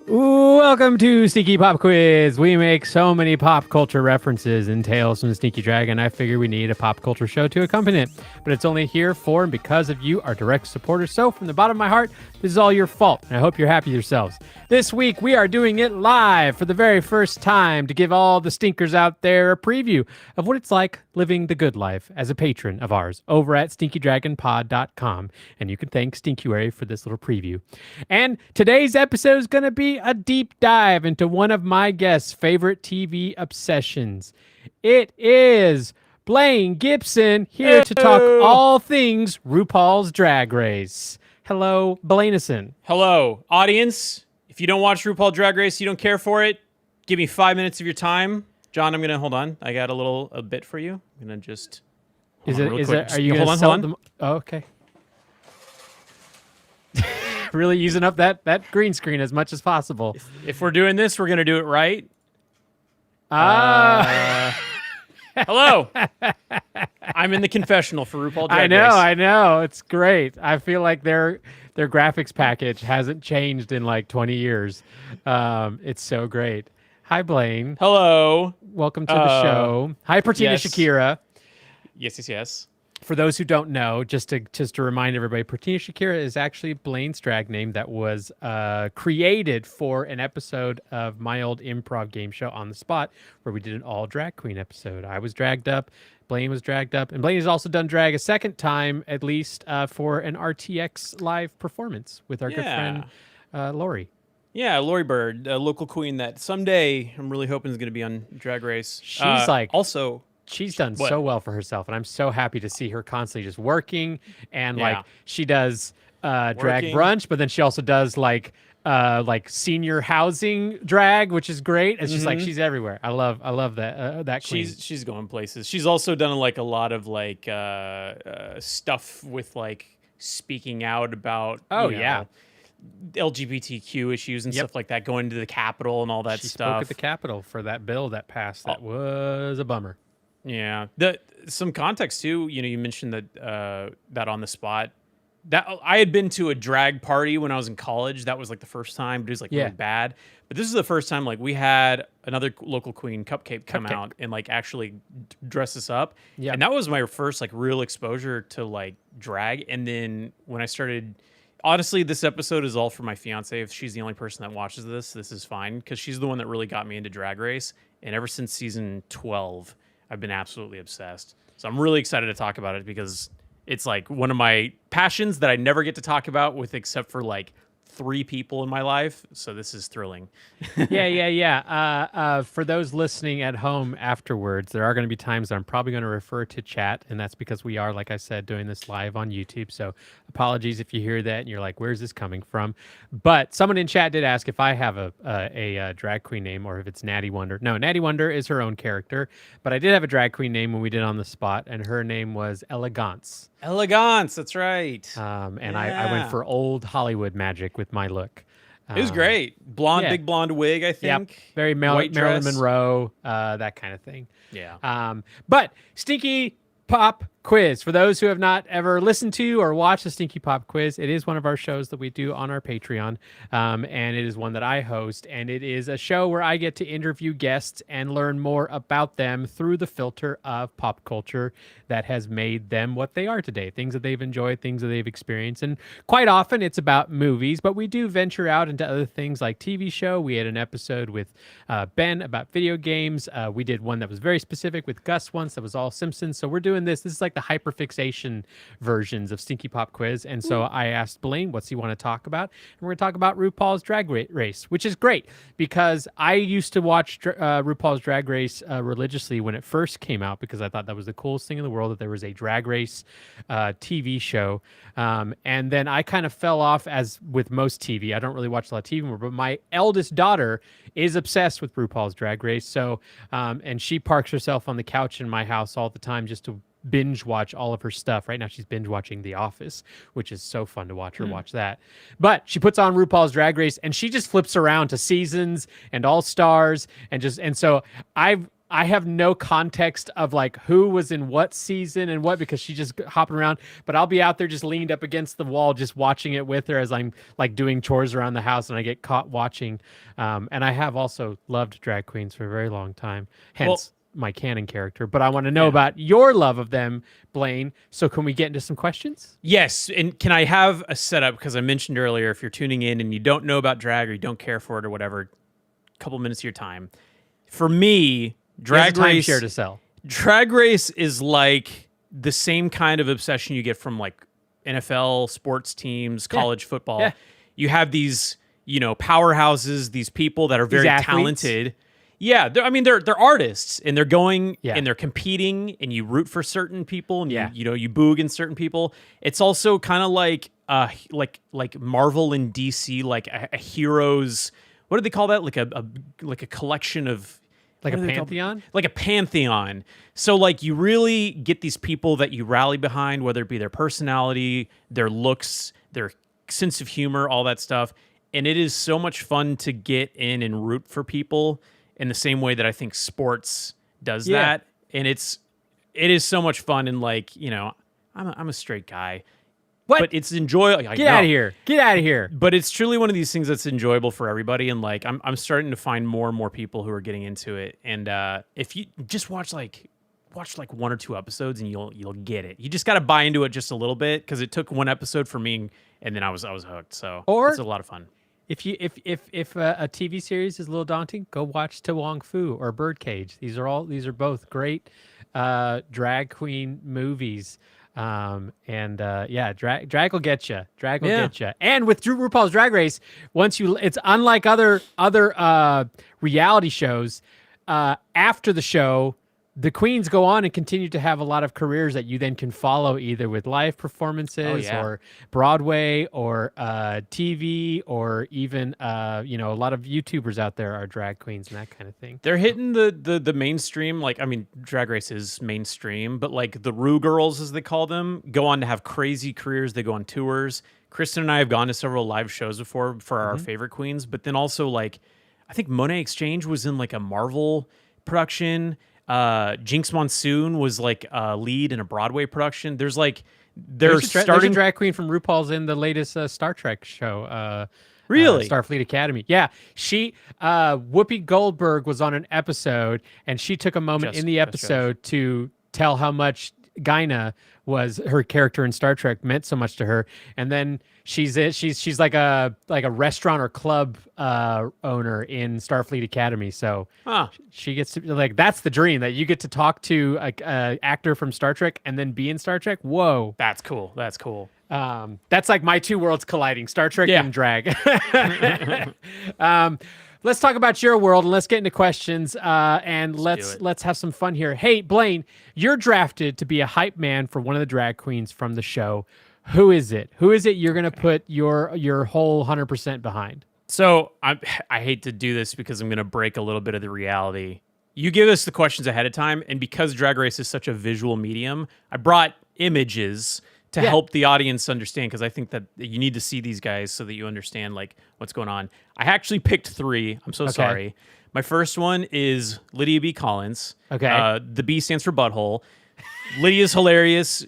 Welcome to Stinky Pop Quiz. We make so many pop culture references in Tales from the Stinky Dragon. I figure we need a pop culture show to accompany it. But it's only here for and because of you, our direct supporters. So from the bottom of my heart, this is all your fault. And I hope you're happy yourselves. This week, we are doing it live for the very first time to give all the stinkers out there a preview of what it's like living the good life as a patron of ours over at stinkydragonpod.com. And you can thank Stinkuary for this little preview. And today's episode is going to be a deep dive into one of my guests' favorite TV obsessions. It is Blaine Gibson here to talk all things RuPaul's Drag Race. Hello, Blainison. Hello, audience. If you don't watch RuPaul Drag Race, you don't care for it, give me 5 minutes of your time. John, I'm going to hold on. I got a bit for you. I'm going to just are you going to sell them? Oh, okay. Really using up that green screen as much as possible. If we're doing this, we're going to do it right. Hello. I'm in the confessional for RuPaul Drag Race. I know. It's great. I feel like their graphics package hasn't changed in like 20 years. It's so great. Hi, Blaine. Hello. Welcome to the show. Hi, Pratina Shakira. Yes. For those who don't know, just to remind everybody, Pratina Shakira is actually Blaine's drag name that was created for an episode of my old improv game show On the Spot, where we did an all drag queen episode. I was dragged up, Blaine was dragged up, and Blaine has also done drag a second time, at least, for an RTX live performance with our good friend Lori. Yeah, Lori Bird, a local queen that someday I'm really hoping is going to be on Drag Race. She's done so well for herself, and I'm so happy to see her constantly just working. And like she does drag brunch, but then she also does like senior housing drag, which is great. It's just like she's everywhere. I love that queen. She's going places. She's also done like a lot of like stuff with like speaking out about LGBTQ issues and stuff like that, going to the Capitol and all that stuff. She spoke at the Capitol for that bill that passed. That was a bummer. Yeah. Some context too. You mentioned that On the Spot. That I had been to a drag party when I was in college. That was like the first time, but it was like really bad. But this is the first time like we had another local queen, Cupcake, come out and like actually dress us up. Yeah. And that was my first like real exposure to like drag. And then when I started, honestly, this episode is all for my fiance. If she's the only person that watches this is fine, because she's the one that really got me into Drag Race. And ever since season 12, I've been absolutely obsessed. So I'm really excited to talk about it because it's like one of my passions that I never get to talk about with except for like 3 people in my life. So this is thrilling. Yeah. For those listening at home afterwards, there are going to be times that I'm probably going to refer to chat, and that's because we are, like I said, doing this live on YouTube. So apologies if you hear that and you're like, where's this coming from? But someone in chat did ask if I have a drag queen name or if it's Natty Wonder. No, Natty Wonder is her own character, but I did have a drag queen name when we did On the Spot, and her name was Elegance. Elegance, that's right. I went for old Hollywood magic with my look. It was great. Big blonde wig, I think. Yep. Very Marilyn Monroe, that kind of thing. Yeah. But Stinky Pop Quiz. For those who have not ever listened to or watched the Stinky Pop Quiz, it is one of our shows that we do on our Patreon, and it is one that I host, and it is a show where I get to interview guests and learn more about them through the filter of pop culture that has made them what they are today, things that they've enjoyed, things that they've experienced, and quite often it's about movies, but we do venture out into other things like TV show. We had an episode with Ben about video games. We did one that was very specific with Gus once that was all Simpsons, so we're doing this. This is like the hyperfixation versions of Stinky Pop Quiz. And so I asked Blaine, what's he want to talk about? And we're going to talk about RuPaul's Drag Race, which is great because I used to watch RuPaul's Drag Race religiously when it first came out because I thought that was the coolest thing in the world, that there was a Drag Race TV show. And then I kind of fell off, as with most TV. I don't really watch a lot of TV anymore, but my eldest daughter is obsessed with RuPaul's Drag Race. So, and she parks herself on the couch in my house all the time just to binge watch all of her stuff. Right now she's binge watching The Office, which is so fun to watch her watch that. But she puts on RuPaul's Drag Race and she just flips around to seasons and All Stars and so I have no context of like who was in what season and what, because she's just hopping around. But I'll be out there just leaned up against the wall, just watching it with her as I'm like doing chores around the house, and I get caught watching. And I have also loved drag queens for a very long time, hence my canon character. But I want to know about your love of them, Blaine. So can we get into some questions? Yes, and can I have a setup? Because I mentioned earlier, if you're tuning in and you don't know about drag or you don't care for it or whatever, a couple minutes of your time. For me, Drag Race timeshare to sell. Drag Race is like the same kind of obsession you get from like NFL sports teams, college football. Yeah. You have these, powerhouses, these people that are very talented. Yeah, they're artists, and they're going and they're competing, and you root for certain people, and you boo against certain people. It's also kind of like Marvel and DC, like a heroes. What do they call that? Like a collection of. Like a pantheon? Like a pantheon. So, like, you really get these people that you rally behind, whether it be their personality, their looks, their sense of humor, all that stuff. And it is so much fun to get in and root for people in the same way that I think sports does that. And it is so much fun. And, like, I'm a straight guy. What? But it's enjoyable. Get out of here. Get out of here. But it's truly one of these things that's enjoyable for everybody. And like, I'm starting to find more and more people who are getting into it. And if you just watch like 1 or 2 episodes, and you'll get it. You just got to buy into it just a little bit, because it took 1 episode for me, and then I was hooked. So it's a lot of fun. If a TV series is a little daunting, go watch To Wong Fu or Birdcage. These are both great drag queen movies. Drag will get you. Drag will get you. And with RuPaul's Drag Race, it's unlike other reality shows. After the show, the queens go on and continue to have a lot of careers that you then can follow, either with live performances or Broadway or TV, or even a lot of YouTubers out there are drag queens and that kind of thing. They're hitting the mainstream. Like, Drag Race is mainstream, but like the Ru girls, as they call them, go on to have crazy careers. They go on tours. Kristen and I have gone to several live shows before for our favorite queens, but then also, like, I think Monet Exchange was in like a Marvel production. Jinx Monsoon was like a lead in a Broadway production. There's a drag queen from RuPaul's in the latest Star Trek show. Really? Starfleet Academy. Yeah. She, Whoopi Goldberg was on an episode, and she took a moment in the episode to tell how much Gyna was, her character in Star Trek, meant so much to her. And then she's like a restaurant or club owner in Starfleet Academy. So she gets to, like, that's the dream, that you get to talk to a actor from Star Trek and then be in Star Trek. Whoa. That's cool. That's like my two worlds colliding, Star Trek and drag. Let's talk about your world, and let's get into questions. And let's have some fun here. Hey, Blaine, you're drafted to be a hype man for one of the drag queens from the show. Who is it? Who is it you're going to put your whole 100% behind? So I hate to do this, because I'm going to break a little bit of the reality. You give us the questions ahead of time, and because Drag Race is such a visual medium, I brought images to help the audience understand, because I think that you need to see these guys so that you understand like what's going on. I actually picked 3. I'm so sorry. My first one is Lydia B. Collins. Okay. The B stands for butthole. Lydia's hilarious.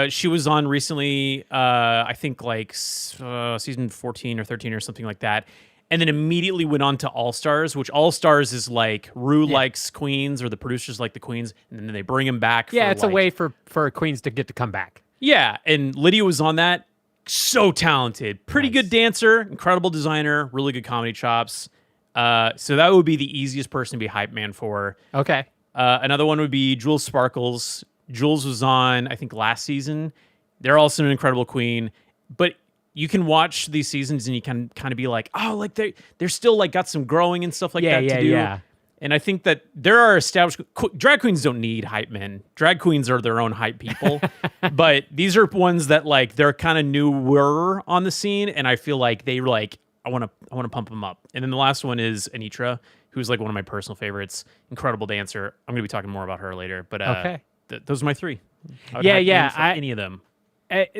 She was on recently, I think like season 14 or 13 or something like that. And then immediately went on to All Stars, which All Stars is like Ru likes queens, or the producers like the queens, and then they bring them back. Yeah, it's a way for queens to get to come back. Yeah, and Lydia was on that. So talented. Pretty good dancer, incredible designer, really good comedy chops. So that would be the easiest person to be hype man for. Okay. Another one would be Jules Sparkles. Jules was on, I think, last season. They're also an incredible queen. But you can watch these seasons and you can kind of be like, oh, like they're still like got some growing and stuff like that to do. Yeah. And I think that there are established drag queens don't need hype men. Drag queens are their own hype people. But these are ones that like they're kind of newer on the scene, and I feel like they like I want to pump them up. And then the last one is Anitra, who's like one of my personal favorites. Incredible dancer. I'm going to be talking more about her later. But those are my 3. Any of them.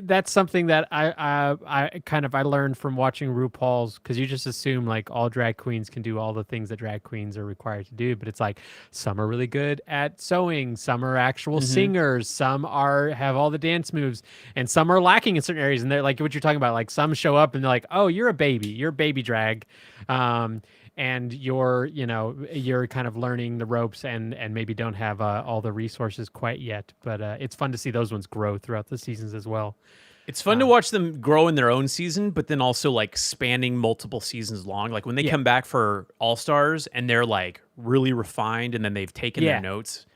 That's something that I learned from watching RuPaul's, because you just assume like all drag queens can do all the things that drag queens are required to do, but it's like some are really good at sewing, some are actual singers, some have all the dance moves, and some are lacking in certain areas. And they're like what you're talking about, like some show up and they're like, oh, you're a baby drag. And you're kind of learning the ropes and maybe don't have all the resources quite yet. But it's fun to see those ones grow throughout the seasons as well. It's fun to watch them grow in their own season, but then also like spanning multiple seasons long. Like when they come back for All Stars and they're like really refined and then they've taken their notes.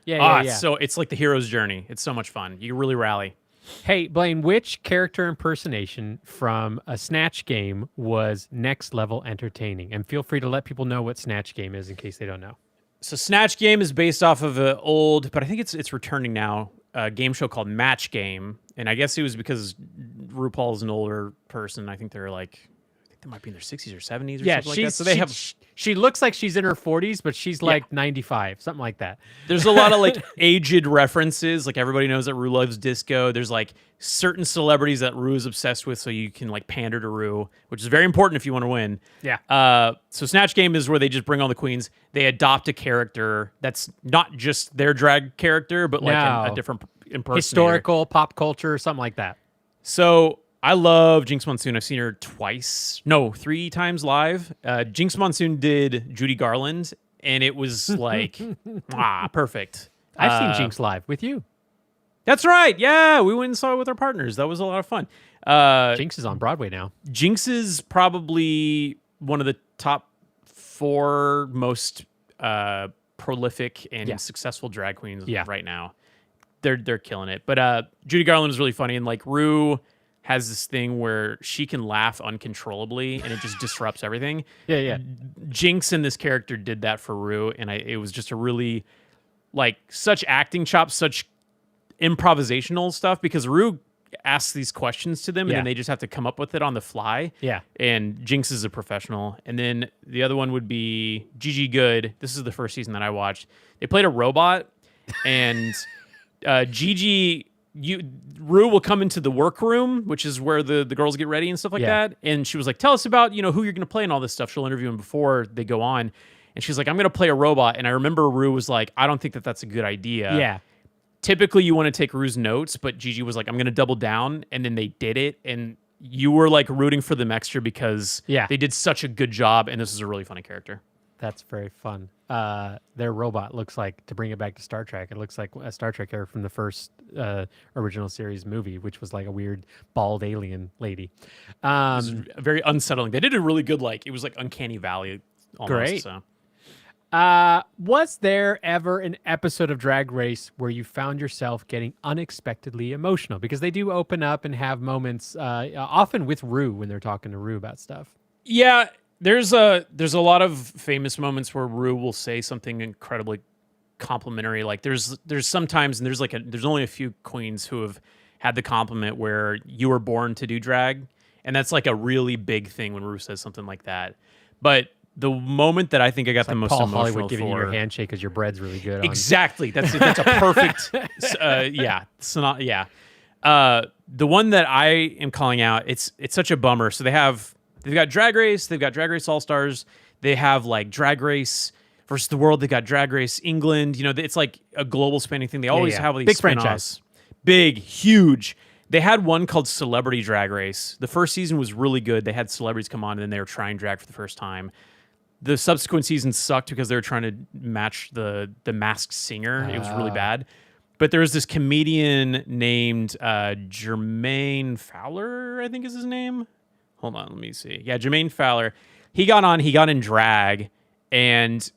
So it's like the hero's journey. It's so much fun. You can really rally. Hey, Blaine, which character impersonation from a Snatch Game was next level entertaining? And feel free to let people know what Snatch Game is in case they don't know. So Snatch Game is based off of an old, but I think it's returning now, a game show called Match Game. And I guess it was because RuPaul's an older person. I think they might be in their 60s or 70s or something like that. So she looks like she's in her 40s, but she's like 95, something like that. There's a lot of like aged references. Like everybody knows that Ru loves disco. There's like certain celebrities that Ru is obsessed with, so you can like pander to Ru, which is very important if you want to win. Yeah. So Snatch Game is where they just bring all the queens. They adopt a character that's not just their drag character, but like a different impersonator. Historical, pop culture, something like that. So I love Jinx Monsoon. I've seen her 3 times live. Jinx Monsoon did Judy Garland, and it was like, perfect. I've seen Jinx live with you. That's right. Yeah, we went and saw it with our partners. That was a lot of fun. Jinx is on Broadway now. Jinx is probably one of the top 4 most prolific and successful drag queens right now. They're killing it. But Judy Garland is really funny, and like Ru has this thing where she can laugh uncontrollably and it just disrupts everything. Yeah. Jinx and this character did that for Ru, and it was just a really like such acting chops, such improvisational stuff, because Ru asks these questions to them and then they just have to come up with it on the fly. Yeah. And Jinx is a professional. And then the other one would be Gigi Good. This is the first season that I watched. They played a robot, and Ru will come into the workroom, which is where the girls get ready and stuff like that. And she was like, tell us about, who you're going to play and all this stuff. She'll interview them before they go on. And she's like, I'm going to play a robot. And I remember Ru was like, I don't think that's a good idea. Yeah. Typically you want to take Ru's notes, but Gigi was like, I'm going to double down. And then they did it. And you were like rooting for them extra because they did such a good job. And this is a really funny character. That's very fun. Their robot looks like, to bring it back to Star Trek, it looks like a Star Trek character from the first original series movie, which was like a weird bald alien lady. It was very unsettling. They did a really good, it was like Uncanny Valley almost. Great. So. Was there ever an episode of Drag Race where you found yourself getting unexpectedly emotional? Because they do open up and have moments, often with Ru when they're talking to Ru about stuff. Yeah. There's a lot of famous moments where Ru will say something incredibly complimentary. Like there's sometimes, and there's only a few queens who have had the compliment where you were born to do drag, and that's like a really big thing when Ru says something like that. But the moment that I think I got the most Paul emotional Hollywood giving you for, your handshake because your bread's really good. Exactly. That's a perfect. It's not. Yeah. The one that I am calling out, it's such a bummer. So they've got Drag Race, they've got Drag Race All Stars, they have like Drag Race versus the World, they got Drag Race England. It's like a global spanning thing. They always have all these big spin-offs. franchise. Big, huge. They had one called Celebrity Drag Race. The first season was really good. They had celebrities come on and then they were trying drag for the first time. The subsequent seasons sucked because they were trying to match the Masked Singer. It was really bad. But there was this comedian named Jermaine Fowler, I think is his name. Hold on, let me see. Yeah, Jermaine Fowler. He got in drag, and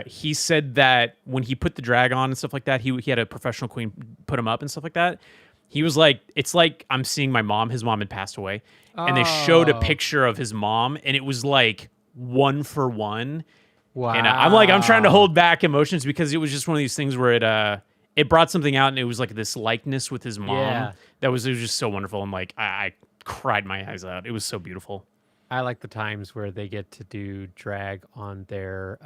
he said that when he put the drag on and stuff like that, he had a professional queen put him up and stuff like that. He was like, it's like I'm seeing my mom. His mom had passed away. And they showed a picture of his mom, and it was like 1 for 1. Wow. And I'm trying to hold back emotions because it was just one of these things where it brought something out, and it was like this likeness with his mom. It was just so wonderful. And like, I cried my eyes out. It was so beautiful. I like the times where they get to do drag on their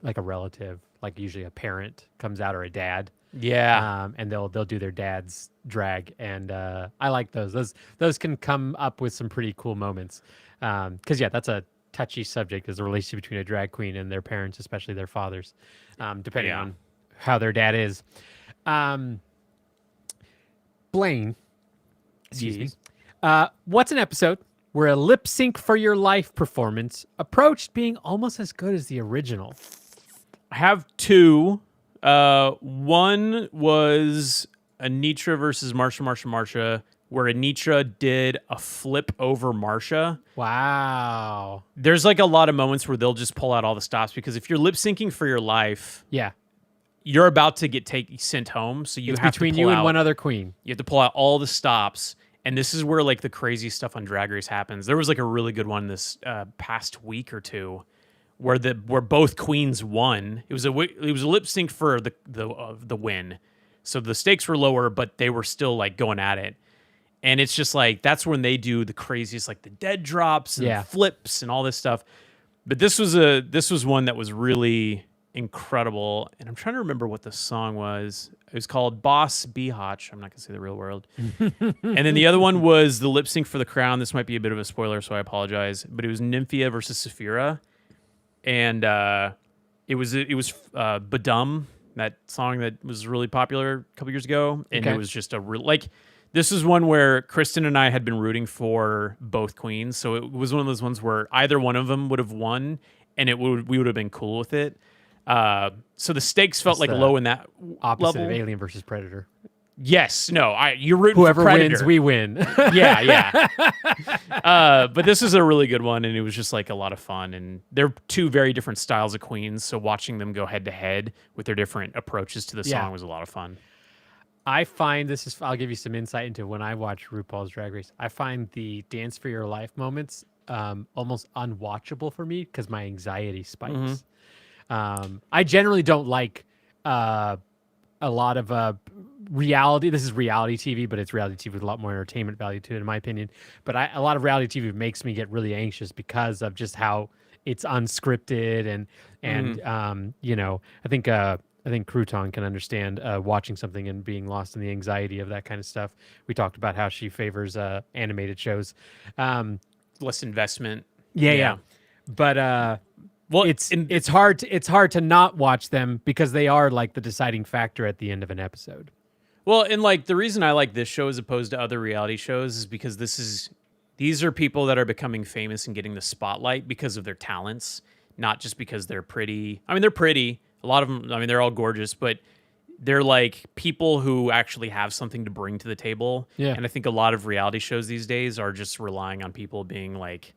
like a relative, like usually a parent comes out or a dad. Yeah. And they'll do their dad's drag, and I like those. Those can come up with some pretty cool moments. Because that's a touchy subject, is the relationship between a drag queen and their parents, especially their fathers, depending on how their dad is. Blaine, excuse me. What's an episode where a lip sync for your life performance approached being almost as good as the original? I have two. One was Anitra versus Marsha, where Anitra did a flip over Marsha. Wow. There's like a lot of moments where they'll just pull out all the stops, because if you're lip syncing for your life, you're about to get sent home. So you have between to pull you out, and one other queen. You have to pull out all the stops. And this is where like the crazy stuff on Drag Race happens. There was like a really good one this past week or two, where both queens won. It was a lip sync for the win, so the stakes were lower, but they were still like going at it. And it's just like, that's when they do the craziest, like the dead drops and flips and all this stuff. But this was one that was really incredible, and I'm trying to remember what the song was. It was called Boss Behotch. I'm not gonna say the real world. And then the other one was the lip sync for the crown. This might be a bit of a spoiler, so I apologize. But it was Nymphia versus Saphira. And it was Badum, that song that was really popular a couple years ago. And it was just this is one where Kristen and I had been rooting for both queens. So it was one of those ones where either one of them would have won, and we would have been cool with it. So the stakes felt like low in that opposite level. of Alien versus Predator. Yes, no, you're rooting Whoever for Predator. wins, we win. Yeah. But this is a really good one, and it was just like a lot of fun. And they're two very different styles of queens, so watching them go head to head with their different approaches to the song was a lot of fun. I find I'll give you some insight into when I watch RuPaul's Drag Race. I find the Dance for Your Life moments almost unwatchable for me because my anxiety spikes. I generally don't like a lot of reality. This is reality TV, but it's reality TV with a lot more entertainment value to it, in my opinion. But a lot of reality TV makes me get really anxious because of just how it's unscripted and I think Crouton can understand watching something and being lost in the anxiety of that kind of stuff. We talked about how she favors animated shows, less investment. Yeah. But it's hard to not watch them because they are like the deciding factor at the end of an episode. Well, and like the reason I like this show as opposed to other reality shows is because these are people that are becoming famous and getting the spotlight because of their talents, not just because they're pretty. I mean, they're pretty. A lot of them, I mean, they're all gorgeous, but they're like people who actually have something to bring to the table. Yeah. And I think a lot of reality shows these days are just relying on people being like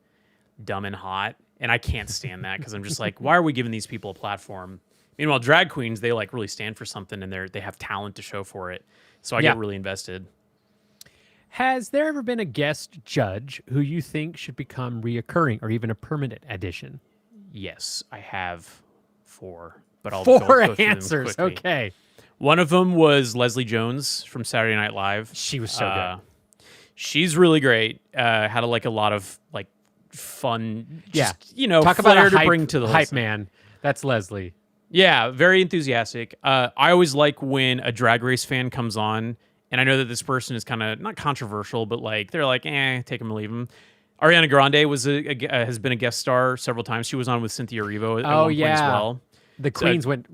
dumb and hot. And I can't stand that because I'm just like, why are we giving these people a platform? Meanwhile, drag queens, they like really stand for something and they have talent to show for it. So I get really invested. Has there ever been a guest judge who you think should become reoccurring or even a permanent addition? Yes, I have 4. But I'll Four go through answers. Them quickly. Okay. One of them was Leslie Jones from Saturday Night Live. She was so good. She's really great. Had a lot of like fun. Just, talk flair about to bring to the hype man. That's Leslie. Yeah, very enthusiastic. I always like when a Drag Race fan comes on, and I know that this person is kind of not controversial, but like they're like, take him or leave him. Ariana Grande has been a guest star several times. She was on with Cynthia Erivo at one point as well. The queens went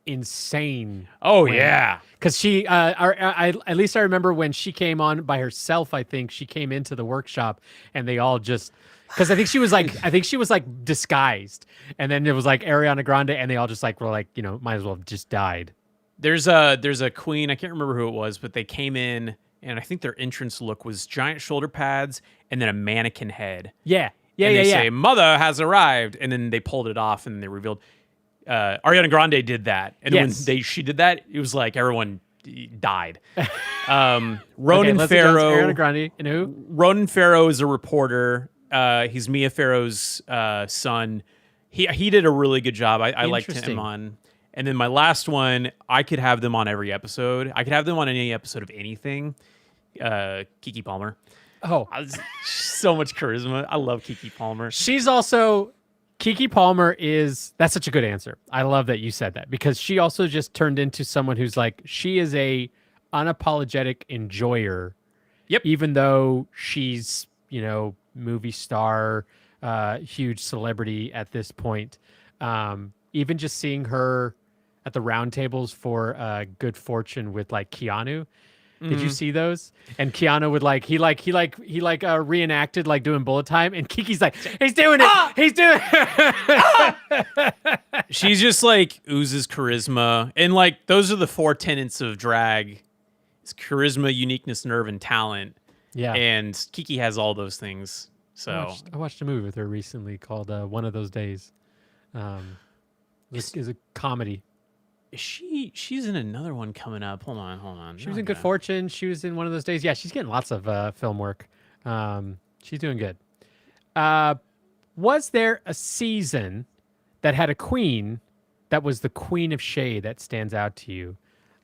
insane. Oh, yeah. Because she, at least I remember when she came on by herself, I think she came into the workshop and they all just, because I think she was like disguised. And then it was like Ariana Grande and they all just like were like, might as well have just died. There's a queen, I can't remember who it was, but they came in and I think their entrance look was giant shoulder pads and then a mannequin head. Yeah. And they say, "Mother has arrived." And then they pulled it off and they revealed. Ariana Grande did that, and when she did that, it was like everyone died. Ronan Farrow, Ariana Grande, and who? Ronan Farrow is a reporter. He's Mia Farrow's son. He did a really good job. I liked him on. And then my last one, I could have them on every episode. I could have them on any episode of anything. Keke Palmer. Oh, so much charisma. I love Keke Palmer. She's also Kiki Palmer that's such a good answer. I love that you said that because she also just turned into someone who's like, she is a unapologetic enjoyer. Yep. Even though she's, movie star, huge celebrity at this point. Even just seeing her at the roundtables for Good Fortune with like Keanu. Did you see those? And Keanu would he reenacted like doing bullet time, and Kiki's like, he's doing it, he's doing it. She's just like oozes charisma, and like those are the 4 tenets of drag: it's charisma, uniqueness, nerve, and talent. Yeah, and Kiki has all those things. So I watched a movie with her recently called One of Those Days. This is a comedy. She's in another one coming up. Hold on. She was in Good Fortune. She was in One of Those Days. Yeah, she's getting lots of film work. She's doing good. Was there a season that had a queen that was the Queen of Shade that stands out to you?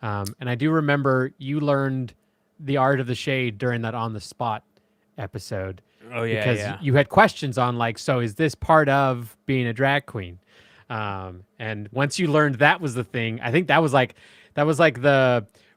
And I do remember you learned the art of the shade during that On the Spot episode. Oh, yeah. Because you had questions on like, so is this part of being a drag queen? And once you learned that was the thing, I think that was like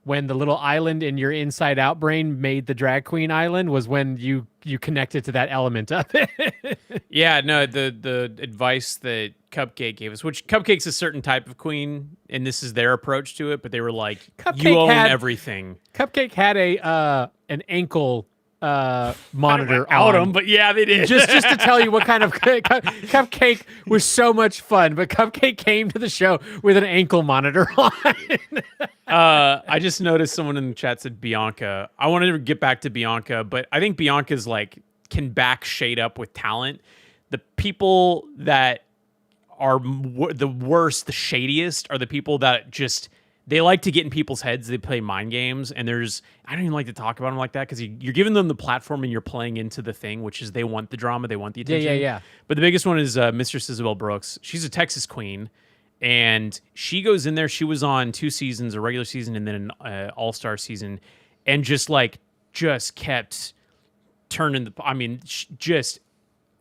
when the little island in your inside out brain made the drag queen island was when you connected to that element of it. Yeah, no, the advice that Cupcake gave us, which Cupcake's a certain type of queen, and this is their approach to it, but they were like, you own everything. Cupcake had an ankle monitor out on them, but yeah, they did. just to tell you what kind of Cupcake was so much fun. But Cupcake came to the show with an ankle monitor on. I just noticed someone in the chat said Bianca. I wanted to get back to Bianca, but I think Bianca's like can back shade up with talent. The people that are the worst, the shadiest, are the people that just they like to get in people's heads. They play mind games, and I don't even like to talk about them like that because you're giving them the platform and you're playing into the thing, which is they want the drama, they want the attention. Yeah. But the biggest one is Mistress Isabel Brooks. She's a Texas queen, and she goes in there. She was on 2 seasons, a regular season and then an all-star season, and just kept turning just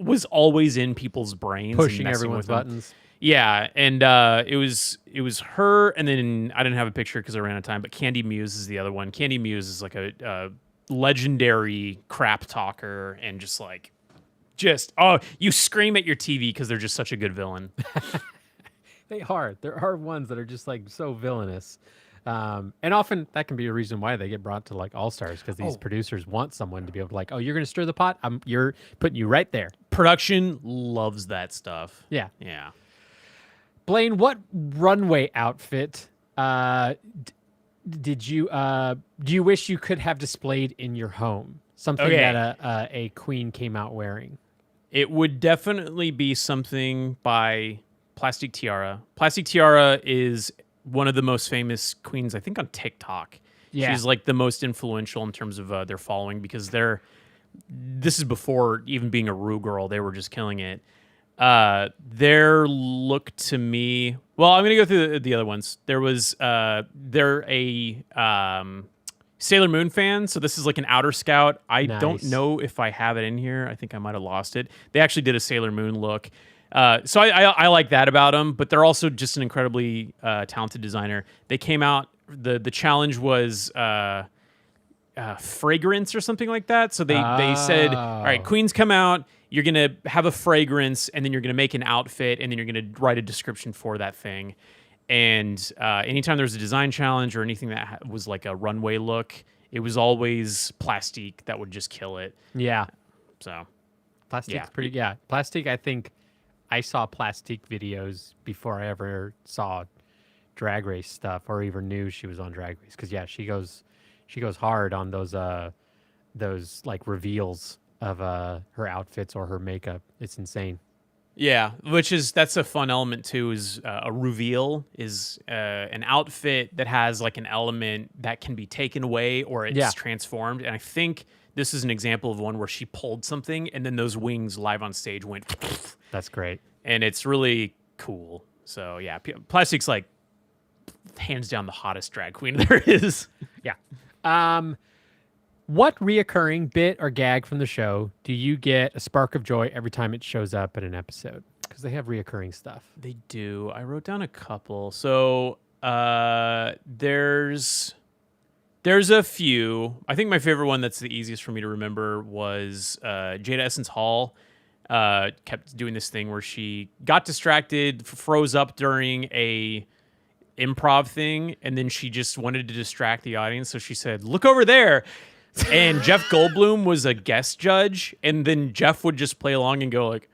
was always in people's brains, pushing and everyone's buttons. Yeah, and it was her, and then I didn't have a picture because I ran out of time. But Candy Muse is the other one. Candy Muse is like a legendary crap talker, and you scream at your TV because they're just such a good villain. They are. There are ones that are just like so villainous, and often that can be a reason why they get brought to like All Stars because these producers want someone to be able to like, oh, you're going to stir the pot. You're putting you right there. Production loves that stuff. Yeah. Blaine, what runway outfit do you wish you could have displayed in your home? Something that a queen came out wearing. It would definitely be something by Plastic Tiara. Plastic Tiara is one of the most famous queens, I think, on TikTok. Yeah. She's like the most influential in terms of their following because this is before even being a Ru girl. They were just killing it. Their look to me, well, I'm going to go through the other ones. They're a Sailor Moon fan, so this is like an Outer Scout. I don't know if I have it in here. I think I might have lost it. They actually did a Sailor Moon look. So I like that about them, but they're also just an incredibly talented designer. They came out, the challenge was fragrance or something like that. So they said, all right, queens come out, you're going to have a fragrance, and then you're going to make an outfit, and then you're going to write a description for that thing. And anytime there was a design challenge or anything that was like a runway look, it was always Plastique that would just kill it. Yeah. So Plastique's pretty, yeah. Plastique, I think I saw Plastique videos before I ever saw Drag Race stuff or even knew she was on Drag Race. Because, yeah, she goes hard on those like reveals of her outfits or her makeup. It's insane. Yeah, that's a fun element too. Is a reveal is an outfit that has like an element that can be taken away or it's transformed. And I think this is an example of one where she pulled something and then those wings live on stage went. That's great, and it's really cool. So yeah, Plastique's like hands down the hottest drag queen there is. Yeah. What reoccurring bit or gag from the show do you get a spark of joy every time it shows up in an episode? because they have reoccurring stuff. They do. I wrote down a couple. So there's a few. I think my favorite one that's the easiest for me to remember was Jada Essence Hall. Kept doing this thing where she got distracted, froze up during a improv thing, and then she just wanted to distract the audience. So she said, "Look over there." And Jeff Goldblum was a guest judge, and then Jeff would just play along and go like,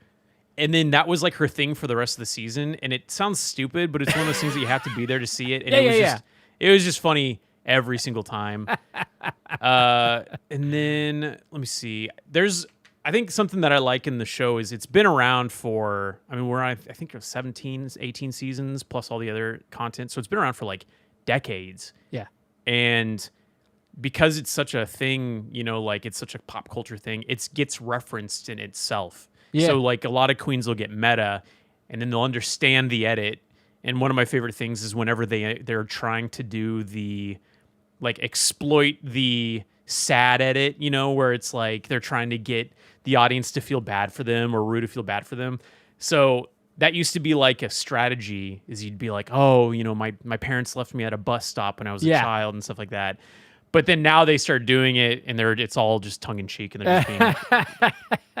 and then that was like her thing for the rest of the season. And it sounds stupid, but it's one of those things that you have to be there to see it. And it was just funny every single time. And then let me see. I think something that I like in the show is it's been around for, I mean, we're on, I think it was 17, 18 seasons plus all the other content. So it's been around for like decades. Yeah. And because it's such a thing, you know, like it's such a pop culture thing, it gets referenced in itself. Yeah. So like a lot of queens will get meta and then they'll understand the edit. And one of my favorite things is whenever they're trying to do the, like exploit the sad edit, you know, where it's like they're trying to get the audience to feel bad for them or Rue to feel bad for them. So that used to be like a strategy, is you'd be like, oh, you know, my parents left me at a bus stop when I was a child and stuff like that. But then now they start doing it and it's all just tongue in cheek and they're just being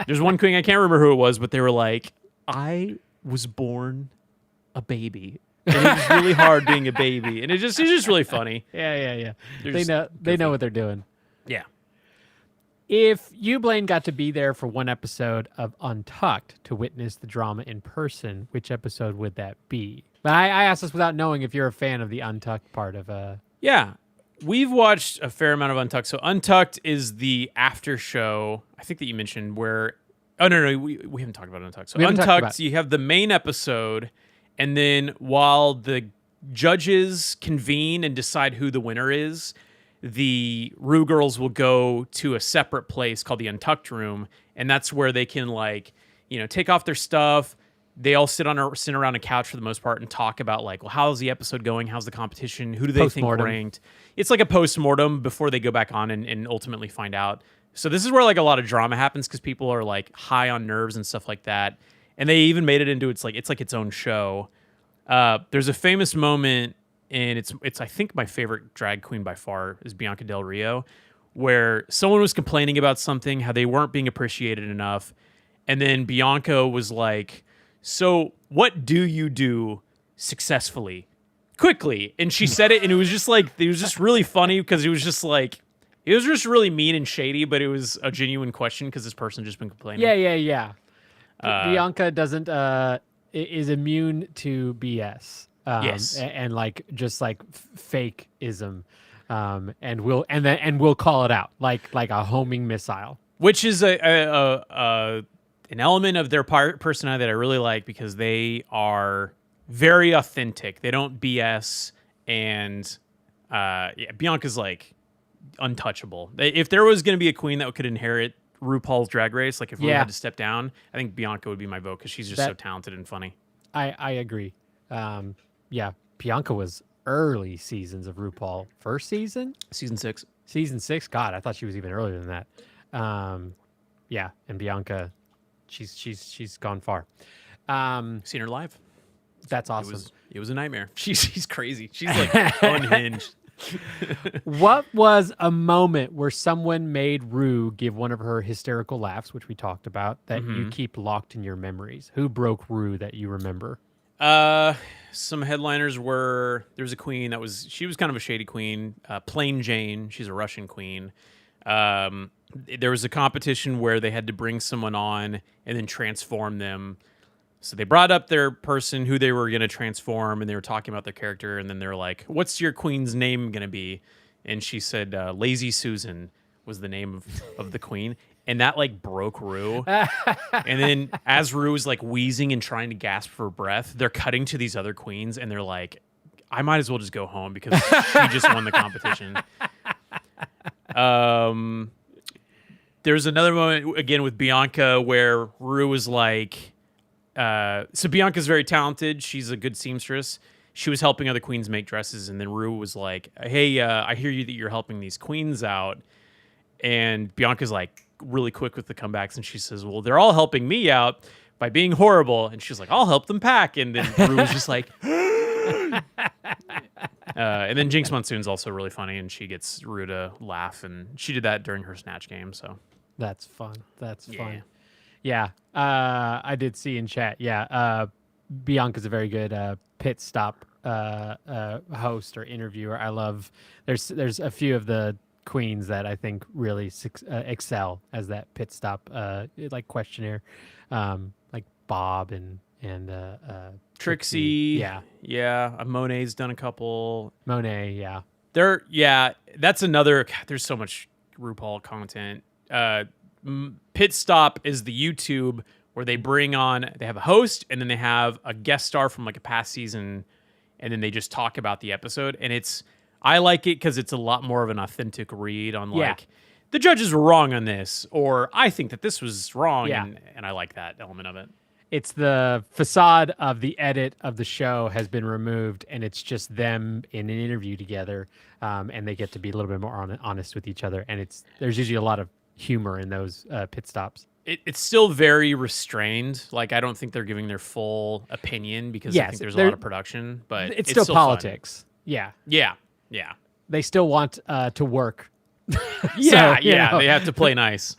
there's one queen, I can't remember who it was, but they were like, I was born a baby. And it was really hard being a baby. And it's just really funny. Yeah. They know what they're doing. Yeah. If you, Blaine, got to be there for one episode of Untucked to witness the drama in person, which episode would that be? But I asked this without knowing if you're a fan of the Untucked part of Yeah. We've watched a fair amount of Untucked. So Untucked is the after show, I think that you mentioned, where... Oh, no, we haven't talked about Untucked. So Untucked, you have the main episode, and then while the judges convene and decide who the winner is, the Rue girls will go to a separate place called the Untucked room, and that's where they can, like, you know, take off their stuff. They all sit around a couch for the most part and talk about, like, well, how's the episode going? How's the competition? Who do they think ranked? It's like a post-mortem before they go back on and ultimately find out. So this is where, like, a lot of drama happens because people are, like, high on nerves and stuff like that. And they even made it into it's like its own show. There's a famous moment, and it's I think my favorite drag queen by far is Bianca Del Rio, where someone was complaining about something, how they weren't being appreciated enough, and then Bianca was like, so what do you do successfully? Quickly. And she said it, and it was just really funny because it was just really mean and shady, but it was a genuine question because this person had just been complaining. Yeah. Bianca doesn't is immune to BS. Yes. And like just like fake-ism. And we'll call it out like a homing missile. Which is an element of their personality that I really like because they are very authentic. They don't BS, and Bianca's like untouchable. If there was going to be a queen that could inherit RuPaul's Drag Race, like if we had to step down, I think Bianca would be my vote because she's just so talented and funny. I agree. Bianca was early seasons of RuPaul. First season? Season 6. Season 6? God, I thought she was even earlier than that. And Bianca, she's gone far. Seen her live. That's awesome. It was a nightmare. She's crazy. She's like unhinged. What was a moment where someone made Rue give one of her hysterical laughs, which we talked about, that you keep locked in your memories? Who broke Rue that you remember? Some headliners were, there was a queen she was kind of a shady queen, Plain Jane. She's a Russian queen. There was a competition where they had to bring someone on and then transform them. So they brought up their person who they were going to transform, and they were talking about their character, and then they're like, what's your queen's name going to be? And she said, Lazy Susan was the name of the queen. And that like broke Rue. And then as Rue is like wheezing and trying to gasp for breath, they're cutting to these other queens, and they're like, I might as well just go home because she just won the competition. There's another moment again with Bianca where Rue was like, so Bianca's very talented. She's a good seamstress. She was helping other queens make dresses, and then Rue was like, hey, I hear you that you're helping these queens out. And Bianca's like really quick with the comebacks, and she says, well, they're all helping me out, by being horrible. And she's like, I'll help them pack. And then Ru was just like, and then Jinx Monsoon's also really funny, and she gets Ru to laugh, and she did that during her Snatch Game. So that's fun. That's fun. Yeah. I did see in chat. Yeah. Bianca's a very good pit stop host or interviewer. I love. There's a few of the queens that I think really excel as that pit stop like questionnaire, like Bob and Trixie. Yeah. Monet's done a couple. Monet. Yeah. That's another. God, there's so much RuPaul content. Pit stop is the YouTube where they have a host and then they have a guest star from like a past season, and then they just talk about the episode. And I like it because it's a lot more of an authentic read on like the judges were wrong on this, or I think that this was wrong, and I like that element of it. It's the facade of the edit of the show has been removed, and it's just them in an interview together, and they get to be a little bit more honest with each other. And there's usually a lot of humor in those pit stops. It's still very restrained. Like, I don't think they're giving their full opinion because I think there's a lot of production, but it's still politics. Fun. Yeah. They still want to work. They have to play nice.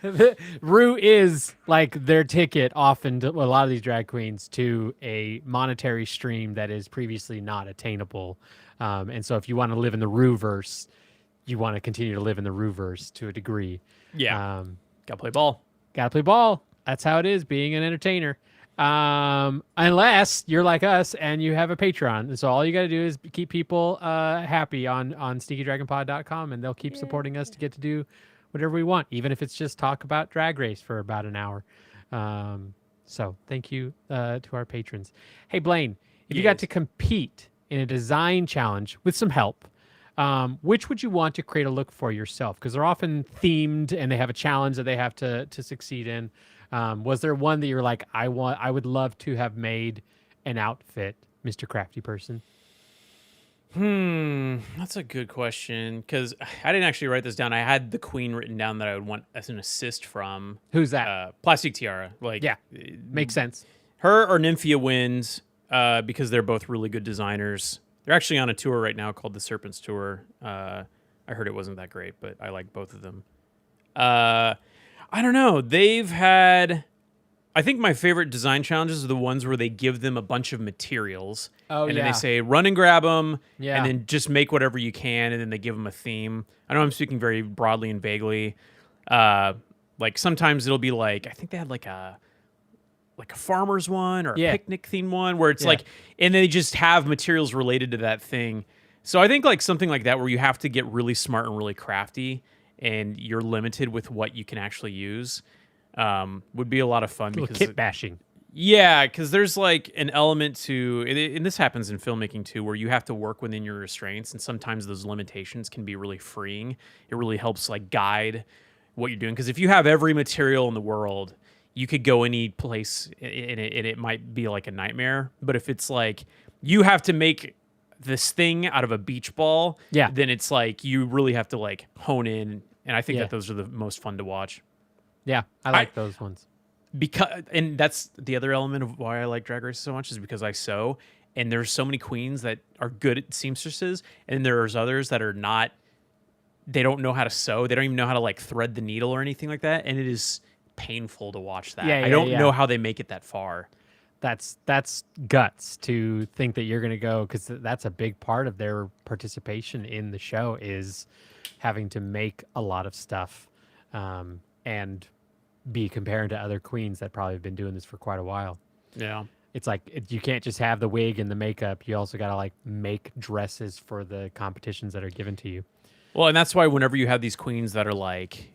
Ru is like their ticket often to a lot of these drag queens to a monetary stream that is previously not attainable. And so if you want to live in the Ru-verse, you want to continue to live in the Ru-verse to a degree. Yeah. Gotta play ball. Gotta play ball. That's how it is being an entertainer. Unless you're like us and you have a Patreon. And so all you got to do is keep people happy on stinkydragonpod.com, and they'll keep supporting us to get to do whatever we want, even if it's just talk about Drag Race for about an hour. So thank you to our patrons. Hey, Blaine, if you got to compete in a design challenge with some help, which would you want to create a look for yourself? Because they're often themed and they have a challenge that they have to succeed in. Was there one that you're like, I would love to have made an outfit, Mr. Crafty Person? That's a good question, because I didn't actually write this down. I had the queen written down that I would want as an assist from. Who's that? Plastic Tiara. Makes sense. Her or Nymphia wins because they're both really good designers. They're actually on a tour right now called the Serpents Tour. I heard it wasn't that great, but I like both of them. I don't know. I think my favorite design challenges are the ones where they give them a bunch of materials. And then they say, run and grab them, and then just make whatever you can, and then they give them a theme. I know I'm speaking very broadly and vaguely. Like sometimes it'll be like, I think they had like a farmer's one or a picnic theme one where it's like, and they just have materials related to that thing. So I think like something like that where you have to get really smart and really crafty and you're limited with what you can actually use would be a lot of fun. Because kit bashing. Yeah, because there's like an element to, and this happens in filmmaking too, where you have to work within your restraints, and sometimes those limitations can be really freeing. It really helps like guide what you're doing. Because if you have every material in the world, you could go any place and it might be like a nightmare. But if it's like you have to make this thing out of a beach ball, then it's like you really have to like hone in. And I think that those are the most fun to watch. Yeah, I like those ones. And that's the other element of why I like Drag Race so much is because I sew, and there's so many queens that are good at seamstresses, and there's others that are not. They don't know how to sew. They don't even know how to like thread the needle or anything like that, and it is painful to watch that. I don't know how they make it that far. That's guts to think that you're going to go, because that's a big part of their participation in the show is having to make a lot of stuff and be compared to other queens that probably have been doing this for quite a while. Yeah. It's like you can't just have the wig and the makeup. You also got to like make dresses for the competitions that are given to you. Well, and that's why whenever you have these queens that are like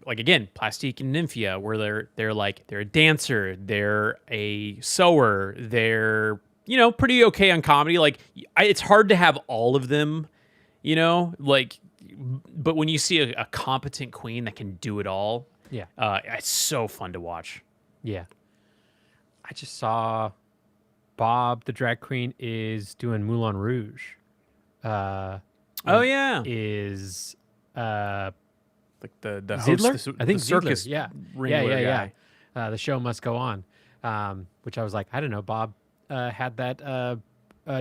again, Plastique and Nymphia, where they're a dancer, they're a sewer, they're pretty okay on comedy. Like it's hard to have all of them, but when you see a competent queen that can do it all, it's so fun to watch. Yeah, I just saw Bob the drag queen is doing Moulin Rouge. Is like the Zidler? host, I think the circus Zidler, ringleader guy. The show must go on. which I was like, I don't know, Bob had that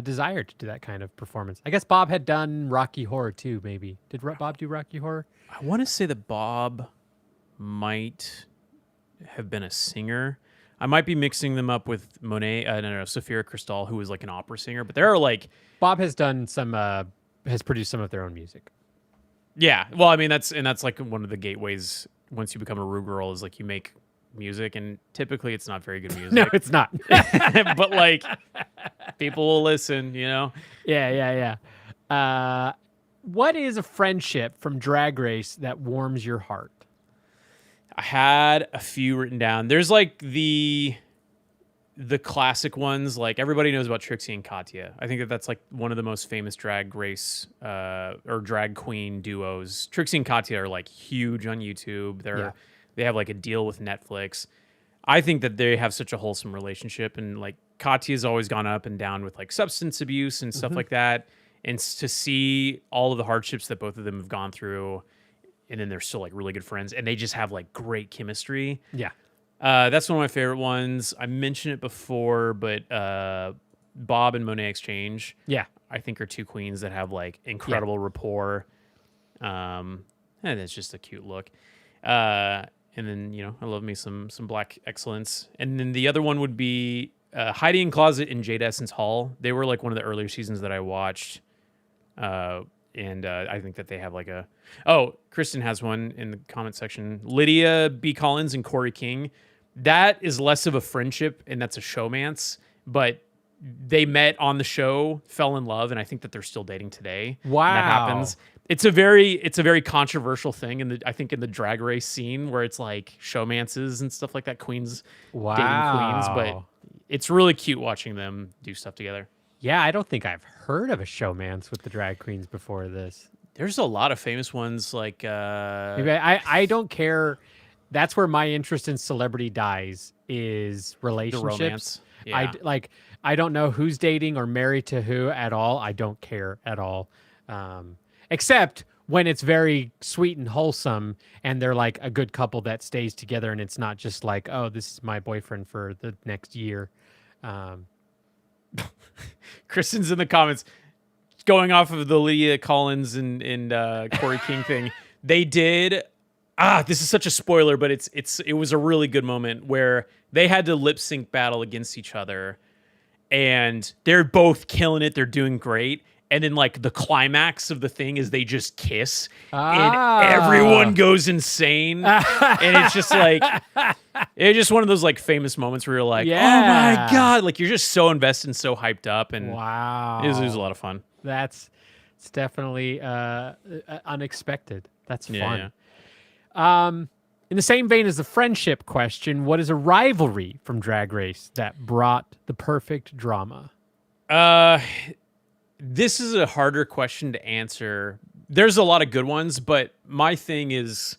desire to do that kind of performance. I guess Bob had done Rocky Horror too, maybe. Did Bob do Rocky Horror? I want to say that Bob might have been a singer. I might be mixing them up with Monet, Sophia Cristal, who was like an opera singer. But there are like Bob has done some, has produced some of their own music. Yeah, well, I mean that's like one of the gateways once you become a Rue girl is like you make music, and typically it's not very good music. No, it's not. But like people will listen, you know. Yeah. What is a friendship from Drag Race that warms your heart? I had a few written down. There's like the classic ones, like everybody knows about Trixie and Katya. I think that's like one of the most famous Drag Race or drag queen duos. Trixie and Katya are like huge on YouTube. They have like a deal with Netflix. I think that they have such a wholesome relationship, and like Katya's always gone up and down with like substance abuse and stuff like that. And to see all of the hardships that both of them have gone through, and then they're still like really good friends, and they just have like great chemistry. Yeah. That's one of my favorite ones. I mentioned it before, but Bob and Monet Exchange, I think are two queens that have like incredible rapport. And it's just a cute look. And then, you know, I love me some Black Excellence. And then the other one would be Heidi N Closet and Jade Essence Hall. They were like one of the earlier seasons that I watched. And I think that they have like Kristen has one in the comment section. Lydia B. Collins and Corey King. That is less of a friendship, and that's a showmance. But they met on the show, fell in love, and I think that they're still dating today. Wow, and that happens. It's a very controversial thing I think in the Drag Race scene, where it's like showmances and stuff like that, queens dating queens. But it's really cute watching them do stuff together. Yeah, I don't think I've heard of a showmance with the drag queens before this. There's a lot of famous ones like maybe I don't care. That's where my interest in celebrity dies, is relationships. The romance. Yeah. I don't know who's dating or married to who at all. I don't care at all. Except when it's very sweet and wholesome and they're like a good couple that stays together, and it's not just like, oh, this is my boyfriend for the next year. Kristen's in the comments going off of the Lydia Collins and Corey King thing. They did. This is such a spoiler, but it was a really good moment where they had to lip sync battle against each other, and they're both killing it. They're doing great. And then like the climax of the thing is they just kiss and everyone goes insane. And it's just like, it's just one of those like famous moments where you're like, oh my God, like you're just so invested and so hyped up. And wow, it was a lot of fun. It's definitely unexpected. That's fun. Yeah. In the same vein as the friendship question, what is a rivalry from Drag Race that brought the perfect drama? This is a harder question to answer. There's a lot of good ones, but my thing is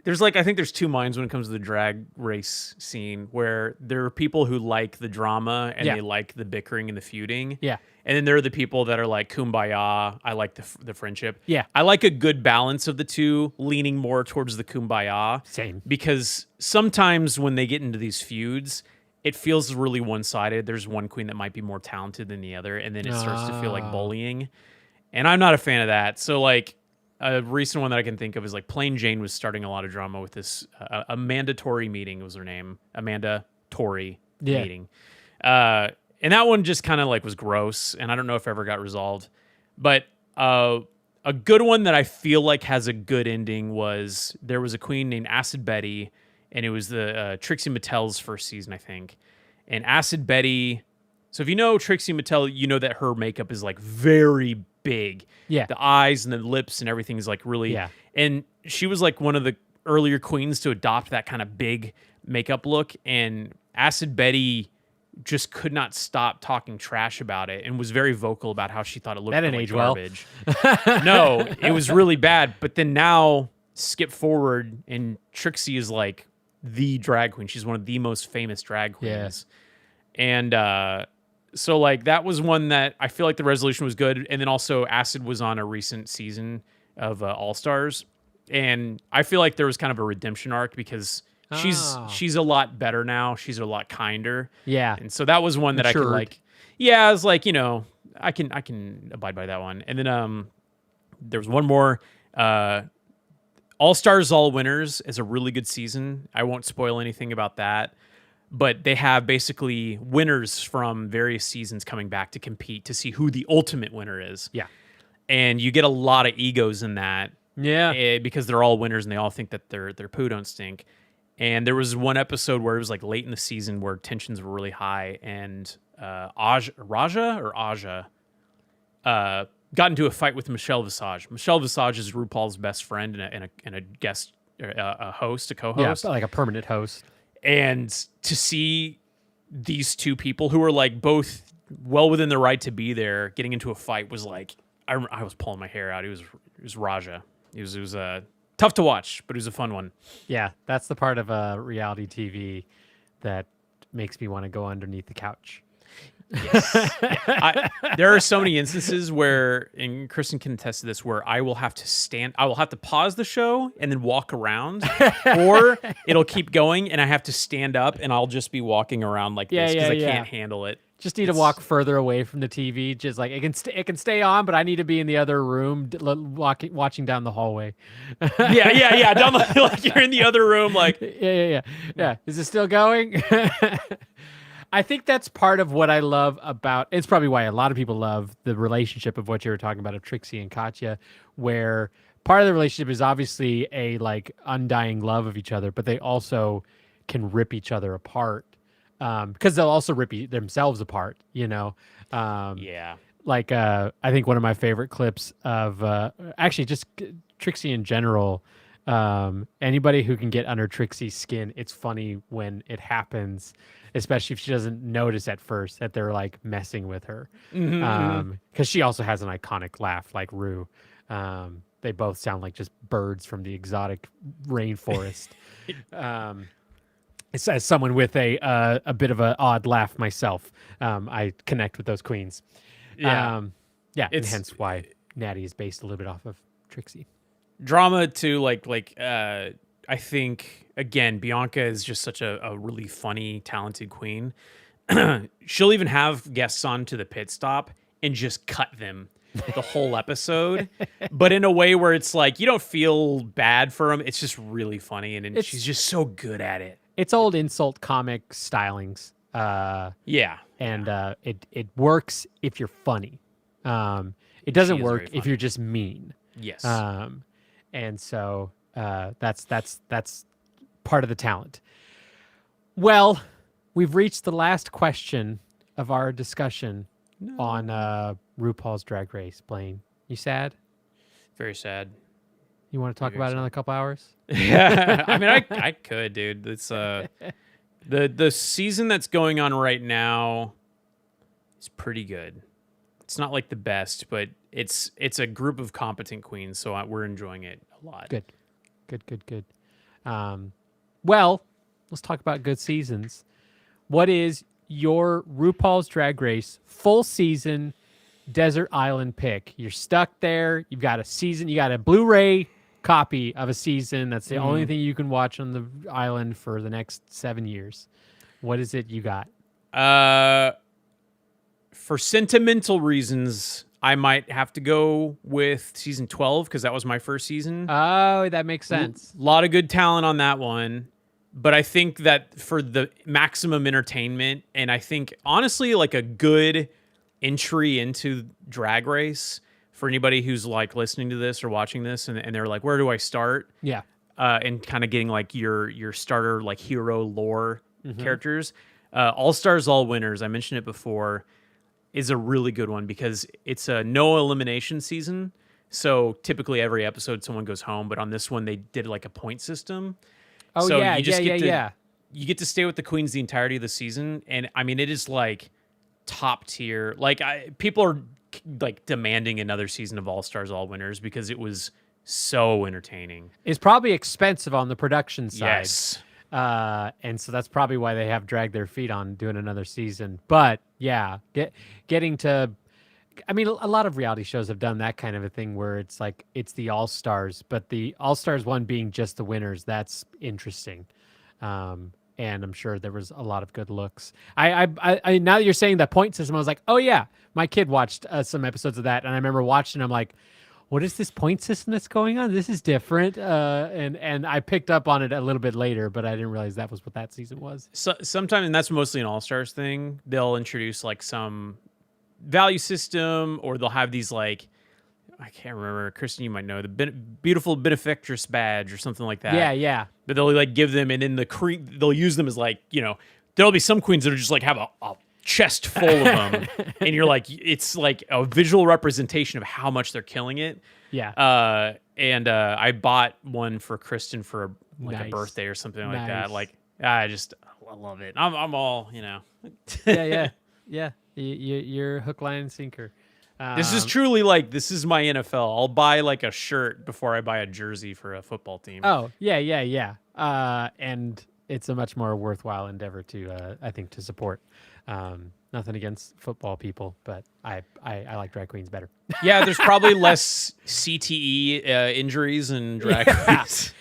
I think there's two minds when it comes to the Drag Race scene, where there are people who like the drama and they like the bickering and the feuding. Yeah. And then there are the people that are like, kumbaya, I like the friendship. Yeah. I like a good balance of the two, leaning more towards the kumbaya. Same. Because sometimes when they get into these feuds, it feels really one-sided. There's one queen that might be more talented than the other, and then it starts to feel like bullying. And I'm not a fan of that. So, like, a recent one that I can think of is, like, Plain Jane was starting a lot of drama with this Amanda Tory meeting was her name. Amanda Tory meeting. And that one just kind of, like, was gross, and I don't know if it ever got resolved. But a good one that I feel like has a good ending was there was a queen named Acid Betty, and it was the Trixie Mattel's first season, I think. And Acid Betty, so if you know Trixie Mattel, you know that her makeup is like very big. Yeah. The eyes and the lips and everything is like really. Yeah. And she was like one of the earlier queens to adopt that kind of big makeup look. And Acid Betty just could not stop talking trash about it and was very vocal about how she thought it looked that didn't age garbage. Well. No, it was really bad. But then now skip forward and Trixie is like the drag queen. She's one of the most famous drag queens. Yeah. And so like that was one that I feel like the resolution was good. And then also Acid was on a recent season of All Stars. And I feel like there was kind of a redemption arc because She's a lot better now. She's a lot kinder. Yeah. And so that was one that Matured. I could like. Yeah, I was like, I can abide by that one. And then there was one more. All Stars, All Winners is a really good season. I won't spoil anything about that. But they have basically winners from various seasons coming back to compete to see who the ultimate winner is. Yeah. And you get a lot of egos in that. Yeah. Because they're all winners and they all think that their poo don't stink. And there was one episode where it was like late in the season where tensions were really high, and Aja got into a fight with Michelle Visage. Michelle Visage is RuPaul's best friend and a guest, a host, a co-host. Yeah, like a permanent host. And to see these two people who were like both well within the right to be there getting into a fight was like, I was pulling my hair out. It was Raja. It was tough to watch, but it was a fun one. Yeah, that's the part of reality TV that makes me want to go underneath the couch. Yes. There are so many instances where, and Kristen can attest to this, where I will have to pause the show and then walk around, or it'll keep going and I have to stand up and I'll just be walking around like this because I can't handle it. Just need to walk further away from the TV. Just like it can stay on, but I need to be in the other room, watching down the hallway. Yeah. Down like you're in the other room, like yeah. Is it still going? I think that's part of what I love about. It's probably why a lot of people love the relationship of what you were talking about of Trixie and Katya, where part of the relationship is obviously a like undying love of each other, but they also can rip each other apart. Because they'll also rip themselves apart, yeah. Like I think one of my favorite clips of actually just Trixie in general. Anybody who can get under Trixie's skin, it's funny when it happens, especially if she doesn't notice at first that they're like messing with her. Because she also has an iconic laugh like Rue. They both sound like just birds from the exotic rainforest. As someone with a bit of an odd laugh myself, I connect with those queens. And hence why Natty is based a little bit off of Trixie. Drama too, like I think again, Bianca is just such a really funny, talented queen. She'll even have guests on to the pit stop and just cut them the whole episode, but in a way where it's like you don't feel bad for them. It's just really funny, and she's just so good at it. It's old insult comic stylings. It works if you're funny. It doesn't work if you're just mean. Yes. And so that's part of the talent. Well, we've reached the last question of our discussion on RuPaul's Drag Race. Blaine, you sad? Very sad. You want to talk about it another couple hours? Yeah, I mean, I could, dude. It's the season that's going on right now is pretty good. It's not like the best, but it's a group of competent queens, so we're enjoying it a lot. Good. Well, let's talk about good seasons. What is your RuPaul's Drag Race full season desert island pick? You're stuck there. You've got a season. You got a Blu-ray copy of a season. That's the only thing you can watch on the island for the next 7 years. What is it you got? For sentimental reasons, I might have to go with season 12 because that was my first season. Oh, that makes sense. A lot of good talent on that one. But I think that for the maximum entertainment, and I think honestly like a good entry into Drag Race for anybody who's like listening to this or watching this and they're like, where do I start? Yeah. And kind of getting like your starter like hero lore characters. All Stars, All Winners, I mentioned it before, is a really good one because it's a no elimination season. So typically every episode someone goes home, but on this one they did like a point system. Oh, so yeah, you just yeah. You get to stay with the queens the entirety of the season, and I mean it is like top tier. Like people are like demanding another season of All Stars, All Winners because it was so entertaining. It's probably expensive on the production side. Yes. And so that's probably why they have dragged their feet on doing another season. But yeah, getting to, I mean, a lot of reality shows have done that kind of a thing where it's like, it's the All-Stars, but the All-Stars one being just the winners. That's interesting. And I'm sure there was a lot of good looks. I now that you're saying that point system, I was like, oh yeah, my kid watched some episodes of that, and I remember watching. I'm like, what is this point system that's going on? This is different. And I picked up on it a little bit later, but I didn't realize that was what that season was. So sometimes, and that's mostly an All Stars thing, they'll introduce like some value system, or they'll have these like, I can't remember, Kristen, you might know, the beautiful benefactress badge or something like that. Yeah. But they'll like give them, and in the they'll use them as like, there'll be some queens that are just like have a chest full of them, and you're like, it's like a visual representation of how much they're killing it. Yeah. And I bought one for Kristen for a Nice. birthday or something like Nice. that. Like, I love it. I'm all, Yeah. You're hook, line, and sinker. This is truly like, this is my NFL. I'll buy like a shirt before I buy a jersey for a football team. Oh, yeah. And it's a much more worthwhile endeavor to, I think, to support. Nothing against football people, but I like drag queens better. Yeah, there's probably less CTE injuries in drag queens.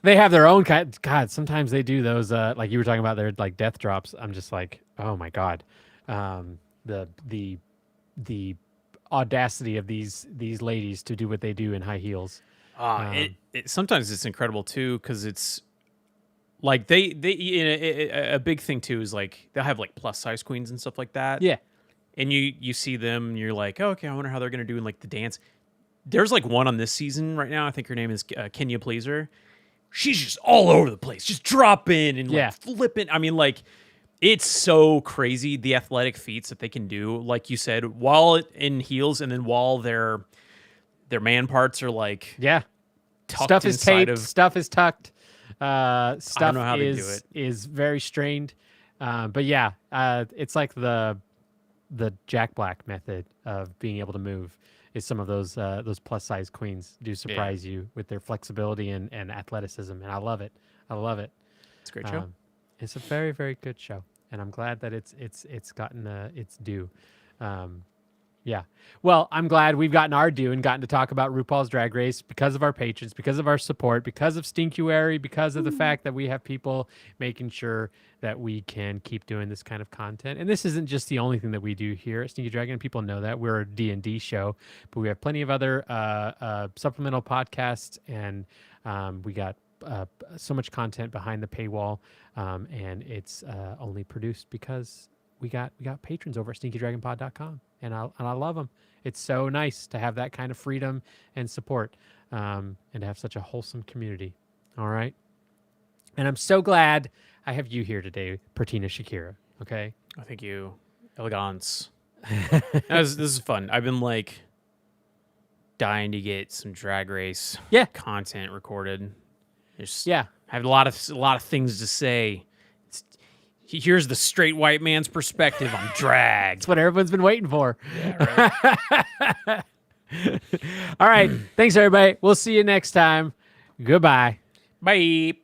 They have their own kind. God, sometimes they do those. Like you were talking about, their like death drops. I'm just like, oh my god, the audacity of these ladies to do what they do in high heels. Sometimes it's incredible too, because it's like a big thing too is like they'll have like plus size queens and stuff like that. Yeah, and you see them and you're like, oh, okay, I wonder how they're gonna do in like the dance. There's like one on this season right now. I think her name is Kenya Pleaser. She's just all over the place, just dropping and like flipping. I mean, like, it's so crazy the athletic feats that they can do, like you said, while in heels, and then while their man parts are like tucked stuff is inside taped, stuff is tucked, stuff I don't know how they do it. is very strained, but yeah, it's like the Jack Black method of being able to move. Is some of those plus size queens do surprise you with their flexibility and athleticism, and I love it. It's a great show. It's a very, very good show, and I'm glad that it's gotten its due. Yeah. Well, I'm glad we've gotten our due and gotten to talk about RuPaul's Drag Race because of our patrons, because of our support, because of Stinkuary, because of the fact that we have people making sure that we can keep doing this kind of content. And this isn't just the only thing that we do here at Stinky Dragon. People know that we're a D&D show, but we have plenty of other supplemental podcasts, and we got so much content behind the paywall, and it's only produced because we got patrons over at stinkydragonpod.com, and I love them. It's so nice to have that kind of freedom and support, and to have such a wholesome community. All right, and I'm so glad I have you here today, Pertina Shakira. Okay. Oh, thank you, Elegance. This is fun. I've been like dying to get some Drag Race content recorded. I have a lot of things to say. Here's the straight white man's perspective on drag. That's what everyone's been waiting for. Yeah, right. All right. Thanks, everybody. We'll see you next time. Goodbye. Bye.